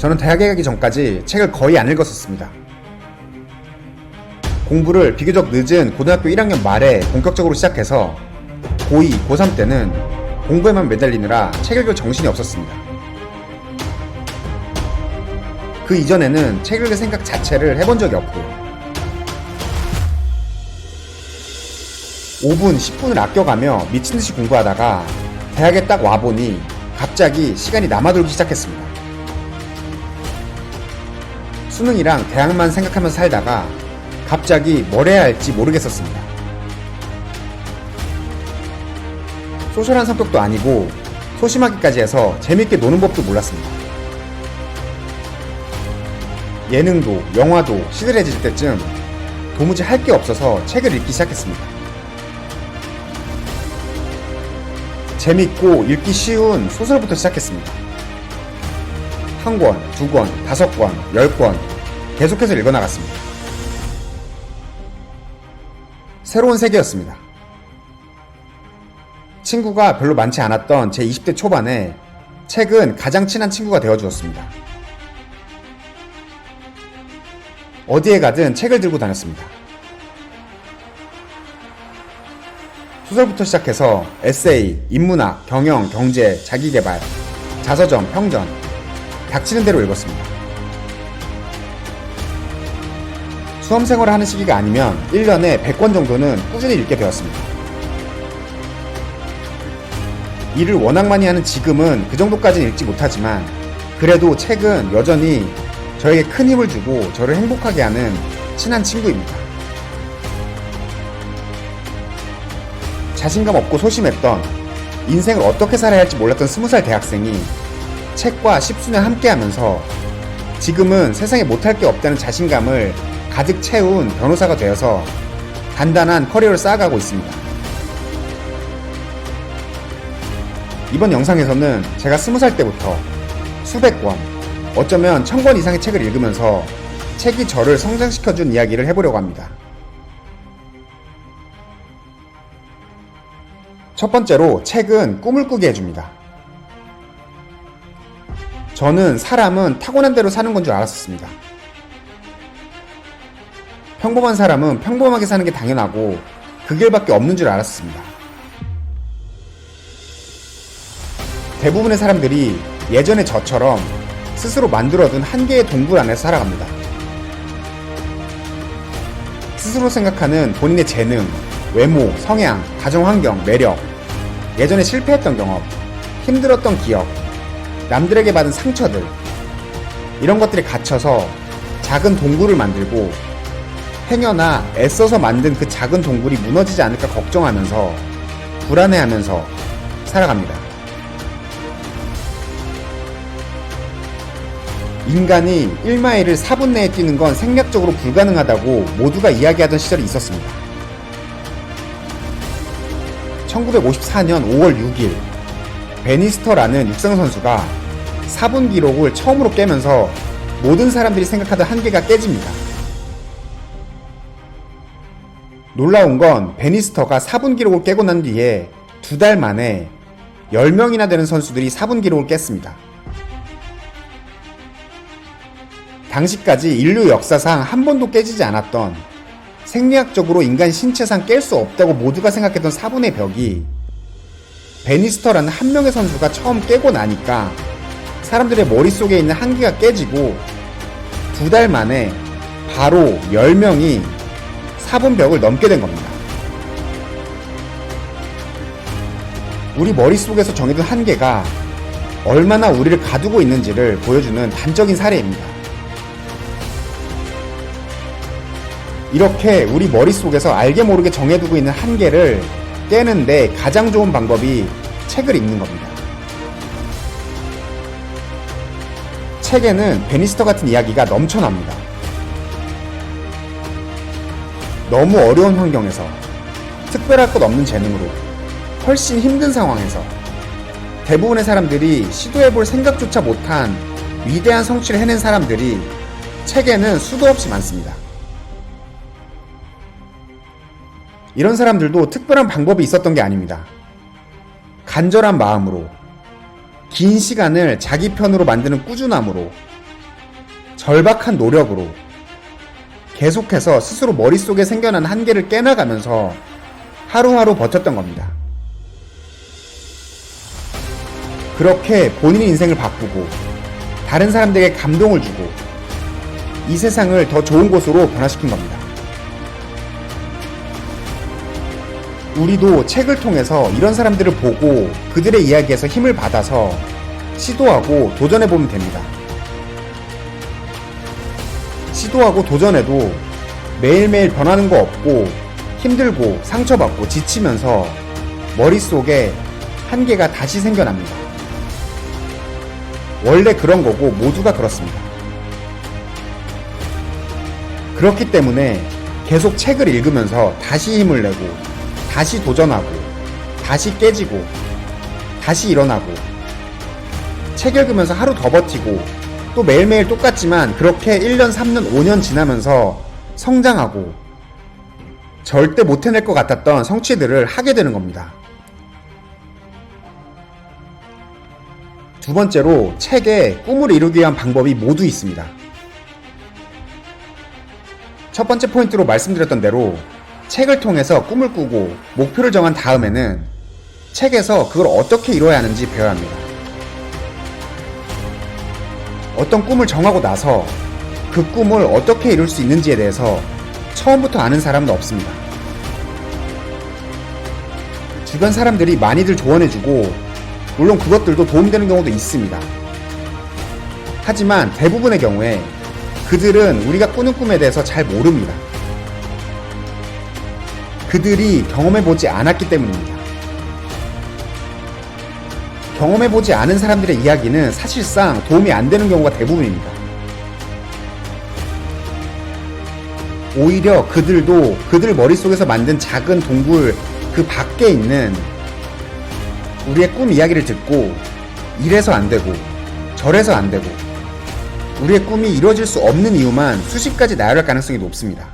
저는 대학에 가기 전까지 책을 거의 안 읽었었습니다. 공부를 비교적 늦은 고등학교 1학년 말에 본격적으로 시작해서 고2, 고3 때는 공부에만 매달리느라 책 읽을 정신이 없었습니다. 그 이전에는 책 읽을 생각 자체를 해본 적이 없고요. 5분, 10분을 아껴가며 미친듯이 공부하다가 대학에 딱 와보니 갑자기 시간이 남아돌기 시작했습니다. 수능이랑 대학만 생각하면서 살다가 갑자기 뭘 해야 할지 모르겠었습니다. 소셜한 성격도 아니고 소심하기까지 해서 재밌게 노는 법도 몰랐습니다. 예능도 영화도 시들해질 때쯤 도무지 할 게 없어서 책을 읽기 시작했습니다. 재밌고 읽기 쉬운 소설부터 시작했습니다. 1권, 2권, 5권, 10권 계속해서 읽어나갔습니다. 새로운 세계였습니다. 친구가 별로 많지 않았던 제 20대 초반에 책은 가장 친한 친구가 되어주었습니다. 어디에 가든 책을 들고 다녔습니다. 소설부터 시작해서 에세이, 인문학, 경영, 경제, 자기계발, 자서전, 평전 닥치는 대로 읽었습니다. 수험생활을 하는 시기가 아니면 1년에 100권 정도는 꾸준히 읽게 되었습니다. 일을 워낙 많이 하는 지금은 그 정도까지는 읽지 못하지만 그래도 책은 여전히 저에게 큰 힘을 주고 저를 행복하게 하는 친한 친구입니다. 자신감 없고 소심했던 인생을 어떻게 살아야 할지 몰랐던 20살 대학생이 책과 10수년 함께하면서 지금은 세상에 못할 게 없다는 자신감을 가득 채운 변호사가 되어서 단단한 커리어를 쌓아가고 있습니다. 이번 영상에서는 제가 20살 때부터 수백 권, 어쩌면 1000권 이상의 책을 읽으면서 책이 저를 성장시켜준 이야기를 해보려고 합니다. 첫 번째로 책은 꿈을 꾸게 해줍니다. 저는 사람은 타고난 대로 사는 건 줄 알았었습니다. 평범한 사람은 평범하게 사는 게 당연하고 그 길밖에 없는 줄 알았습니다. 대부분의 사람들이 예전의 저처럼 스스로 만들어둔 한 개의 동굴 안에서 살아갑니다. 스스로 생각하는 본인의 재능, 외모, 성향, 가정환경, 매력, 예전에 실패했던 경험, 힘들었던 기억, 남들에게 받은 상처들 이런 것들에 갇혀서 작은 동굴을 만들고 행여나 애써서 만든 그 작은 동굴이 무너지지 않을까 걱정하면서 불안해하면서 살아갑니다. 인간이 1마일을 4분 내에 뛰는 건 생략적으로 불가능하다고 모두가 이야기하던 시절이 있었습니다. 1954년 5월 6일 베니스터라는 육상선수가 4분 기록을 처음으로 깨면서 모든 사람들이 생각하던 한계가 깨집니다. 놀라운 건 베니스터가 4분 기록을 깨고 난 뒤에 2달 만에 10명이나 되는 선수들이 4분 기록을 깼습니다. 당시까지 인류 역사상 한 번도 깨지지 않았던 생리학적으로 인간 신체상 깰 수 없다고 모두가 생각했던 4분의 벽이 베니스터라는 한 명의 선수가 처음 깨고 나니까 사람들의 머릿속에 있는 한계가 깨지고 2달 만에 바로 10명이 4분 벽을 넘게 된 겁니다. 우리 머릿속에서 정해둔 한계가 얼마나 우리를 가두고 있는지를 보여주는 단적인 사례입니다. 이렇게 우리 머릿속에서 알게 모르게 정해두고 있는 한계를 깨는데 가장 좋은 방법이 책을 읽는 겁니다. 책에는 베니스터 같은 이야기가 넘쳐납니다. 너무 어려운 환경에서 특별할 것 없는 재능으로 훨씬 힘든 상황에서 대부분의 사람들이 시도해볼 생각조차 못한 위대한 성취를 해낸 사람들이 책에는 수도 없이 많습니다. 이런 사람들도 특별한 방법이 있었던 게 아닙니다. 간절한 마음으로, 긴 시간을 자기 편으로 만드는 꾸준함으로, 절박한 노력으로 계속해서 스스로 머릿속에 생겨난 한계를 깨나가면서 하루하루 버텼던 겁니다. 그렇게 본인의 인생을 바꾸고 다른 사람들에게 감동을 주고 이 세상을 더 좋은 곳으로 변화시킨 겁니다. 우리도 책을 통해서 이런 사람들을 보고 그들의 이야기에서 힘을 받아서 시도하고 도전해보면 됩니다. 시도하고 도전해도 매일매일 변하는 거 없고 힘들고 상처받고 지치면서 머릿속에 한계가 다시 생겨납니다. 원래 그런 거고 모두가 그렇습니다. 그렇기 때문에 계속 책을 읽으면서 다시 힘을 내고 다시 도전하고 다시 깨지고 다시 일어나고 책 읽으면서 하루 더 버티고 또 매일매일 똑같지만 그렇게 1년, 3년, 5년 지나면서 성장하고 절대 못 해낼 것 같았던 성취들을 하게 되는 겁니다. 두 번째로 책에 꿈을 이루기 위한 방법이 모두 있습니다. 첫 번째 포인트로 말씀드렸던 대로 책을 통해서 꿈을 꾸고 목표를 정한 다음에는 책에서 그걸 어떻게 이뤄야 하는지 배워야 합니다. 어떤 꿈을 정하고 나서 그 꿈을 어떻게 이룰 수 있는지에 대해서 처음부터 아는 사람은 없습니다. 주변 사람들이 많이들 조언해주고 물론 그것들도 도움되는 경우도 있습니다. 하지만 대부분의 경우에 그들은 우리가 꾸는 꿈에 대해서 잘 모릅니다. 그들이 경험해보지 않았기 때문입니다. 경험해보지 않은 사람들의 이야기는 사실상 도움이 안 되는 경우가 대부분입니다. 오히려 그들도 그들 머릿속에서 만든 작은 동굴 그 밖에 있는 우리의 꿈 이야기를 듣고 이래서 안 되고 저래서 안 되고 우리의 꿈이 이루어질 수 없는 이유만 수십 가지 나열할 가능성이 높습니다.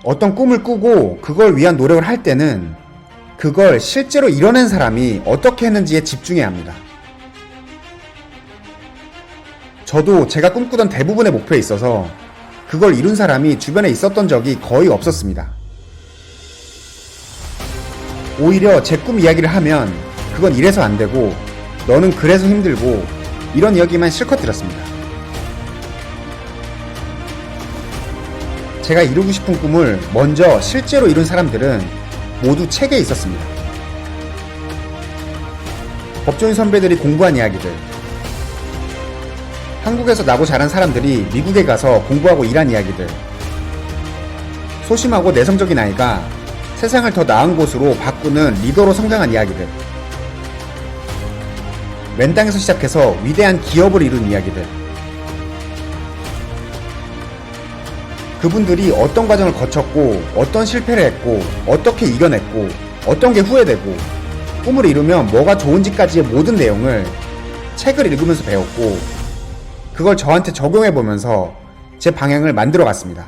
어떤 꿈을 꾸고 그걸 위한 노력을 할 때는 그걸 실제로 이뤄낸 사람이 어떻게 했는지에 집중해야 합니다. 저도 제가 꿈꾸던 대부분의 목표에 있어서 그걸 이룬 사람이 주변에 있었던 적이 거의 없었습니다. 오히려 제 꿈 이야기를 하면 그건 이래서 안 되고 너는 그래서 힘들고 이런 이야기만 실컷 들었습니다. 제가 이루고 싶은 꿈을 먼저 실제로 이룬 사람들은 모두 책에 있었습니다. 법조인 선배들이 공부한 이야기들, 한국에서 나고 자란 사람들이 미국에 가서 공부하고 일한 이야기들, 소심하고 내성적인 아이가 세상을 더 나은 곳으로 바꾸는 리더로 성장한 이야기들, 맨 땅에서 시작해서 위대한 기업을 이룬 이야기들, 그분들이 어떤 과정을 거쳤고 어떤 실패를 했고 어떻게 이겨냈고 어떤 게 후회되고 꿈을 이루면 뭐가 좋은지까지의 모든 내용을 책을 읽으면서 배웠고 그걸 저한테 적용해보면서 제 방향을 만들어 갔습니다.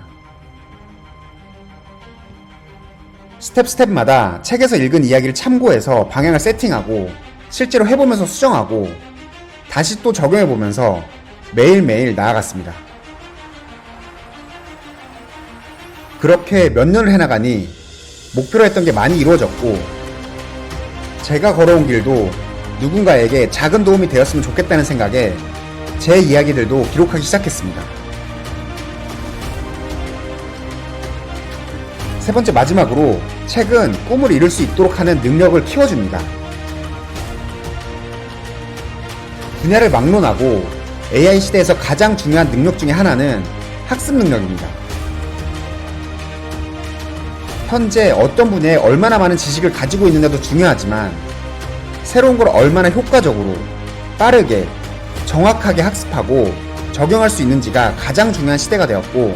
스텝마다 책에서 읽은 이야기를 참고해서 방향을 세팅하고 실제로 해보면서 수정하고 다시 또 적용해보면서 매일매일 나아갔습니다. 그렇게 몇 년을 해나가니 목표로 했던 게 많이 이루어졌고 제가 걸어온 길도 누군가에게 작은 도움이 되었으면 좋겠다는 생각에 제 이야기들도 기록하기 시작했습니다. 세 번째 마지막으로 책은 꿈을 이룰 수 있도록 하는 능력을 키워줍니다. 분야를 막론하고 AI 시대에서 가장 중요한 능력 중에 하나는 학습 능력입니다. 현재 어떤 분야에 얼마나 많은 지식을 가지고 있느냐도 중요하지만 새로운 걸 얼마나 효과적으로 빠르게 정확하게 학습하고 적용할 수 있는지가 가장 중요한 시대가 되었고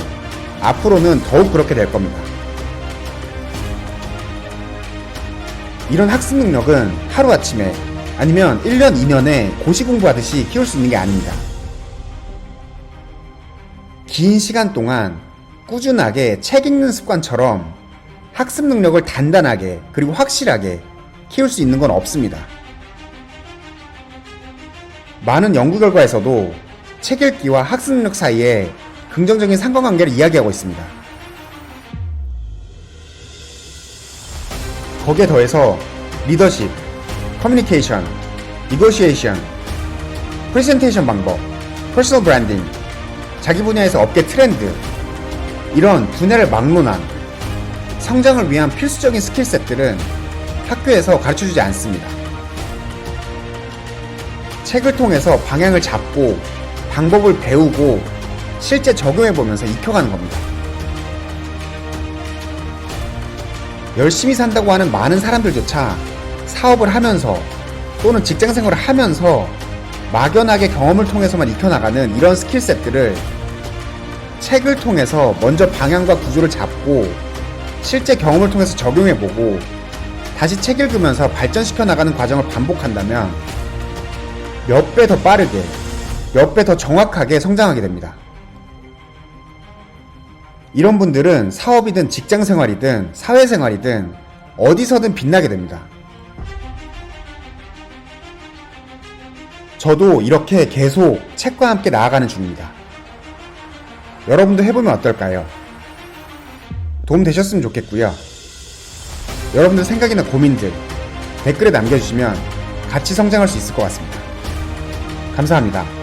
앞으로는 더욱 그렇게 될 겁니다. 이런 학습 능력은 하루아침에 아니면 1년, 2년에 고시공부하듯이 키울 수 있는 게 아닙니다. 긴 시간 동안 꾸준하게 책 읽는 습관처럼 학습 능력을 단단하게 그리고 확실하게 키울 수 있는 건 없습니다. 많은 연구 결과에서도 책 읽기와 학습 능력 사이에 긍정적인 상관관계를 이야기하고 있습니다. 거기에 더해서 리더십, 커뮤니케이션, 니고시에이션, 프레젠테이션 방법, 퍼스널 브랜딩, 자기 분야에서 업계 트렌드, 이런 두뇌를 막론한 성장을 위한 필수적인 스킬셋들은 학교에서 가르쳐주지 않습니다. 책을 통해서 방향을 잡고 방법을 배우고 실제 적용해보면서 익혀가는 겁니다. 열심히 산다고 하는 많은 사람들조차 사업을 하면서 또는 직장생활을 하면서 막연하게 경험을 통해서만 익혀나가는 이런 스킬셋들을 책을 통해서 먼저 방향과 구조를 잡고 실제 경험을 통해서 적용해보고 다시 책 읽으면서 발전시켜 나가는 과정을 반복한다면 몇 배 더 빠르게, 몇 배 더 정확하게 성장하게 됩니다. 이런 분들은 사업이든 직장생활이든 사회생활이든 어디서든 빛나게 됩니다. 저도 이렇게 계속 책과 함께 나아가는 중입니다. 여러분도 해보면 어떨까요? 도움 되셨으면 좋겠고요. 여러분들 생각이나 고민들 댓글에 남겨주시면 같이 성장할 수 있을 것 같습니다. 감사합니다.